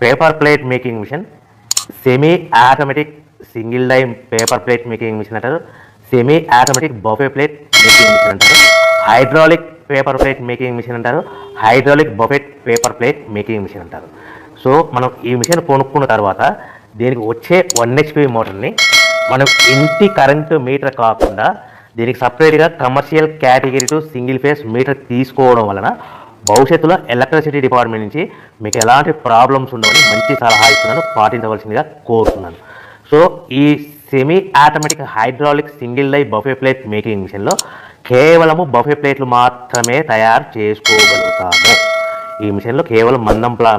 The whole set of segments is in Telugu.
Paper plate making machine, semi automatic single die paper plate making machine అంటారు, semi automatic buffet plate making machine అంటారు, hydraulic paper plate making machine అంటారు, hydraulic buffet paper plate making machine అంటారు. సో మనం ఈ మిషన్ కొనుక్కున్న తర్వాత దీనికి వచ్చే 1 HP మోటార్ని మనం ఇంటి కరెంటు మీటర్ కాకుండా దీనికి సపరేట్గా commercial category to single phase metre తీసుకోవడం వలన భవిష్యత్తులో ఎలక్ట్రిసిటీ డిపార్ట్మెంట్ నుంచి మీకు ఎలాంటి ప్రాబ్లమ్స్ ఉండవని మంచి సలహా ఇస్తున్నాను, పాటించవలసిందిగా కోరుతున్నాను. సో ఈ semi automatic hydraulic single die buffet plate making మిషన్లో కేవలము బఫే ప్లేట్లు మాత్రమే తయారు చేసుకోగలుగుతాము. ఈ మిషన్లో కేవలం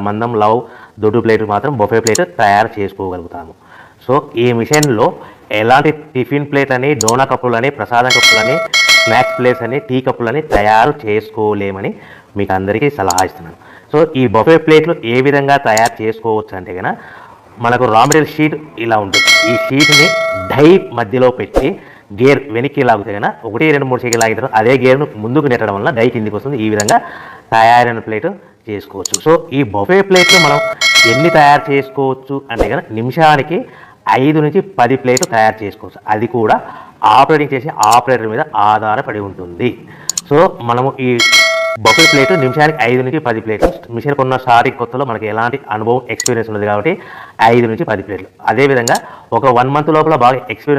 మందం లవ్ దొడ్డు ప్లేట్లు మాత్రం బఫే ప్లేట్ తయారు చేసుకోగలుగుతాము. సో ఈ మిషన్లో ఎలాంటి టిఫిన్ ప్లేట్లని, డోనా కప్పులని, ప్రసాదం కప్పులని, స్నాక్స్ ప్లేట్స్ అని, టీ కప్పులని తయారు చేసుకోలేమని మీకు అందరికీ సలహా ఇస్తున్నాను. సో ఈ బఫే ప్లేట్లు ఏ విధంగా తయారు చేసుకోవచ్చు అంటే కనుక మనకు రా మెటీరియల్ షీట్ ఇలా ఉంటుంది. ఈ షీట్ని డై మధ్యలో పెట్టి గేర్ వెనక్కి లాగితే కనుక 1, 2, 3 సెకండ్లు లాగిన తర్వాత అదే గేర్ను ముందుకు నెట్టడం వల్ల డై కిందికి వస్తుంది. ఈ విధంగా తయారైన ప్లేట్ చేసుకోవచ్చు. సో ఈ బఫే ప్లేట్లు మనం ఎన్ని తయారు చేసుకోవచ్చు అంటే కనుక నిమిషానికి 5 నుంచి 10 ప్లేట్లు తయారు చేసుకోవచ్చు. అది కూడా ఆపరేటింగ్ చేసే ఆపరేటర్ మీద ఆధారపడి ఉంటుంది. సో మనము ఈ బఫే ప్లేట్ నిమిషానికి 5 నుంచి 10 ప్లేట్లు. మిషన్ కొన్న స్టార్టింగ్ కొత్తలో మనకి ఎలాంటి అనుభవం ఎక్స్పీరియన్స్ ఉన్నది కాబట్టి 5 నుంచి 10 ప్లేట్లు. అదేవిధంగా ఒక 1 మంత్ లోపల బాగా ఎక్స్పీరియన్స్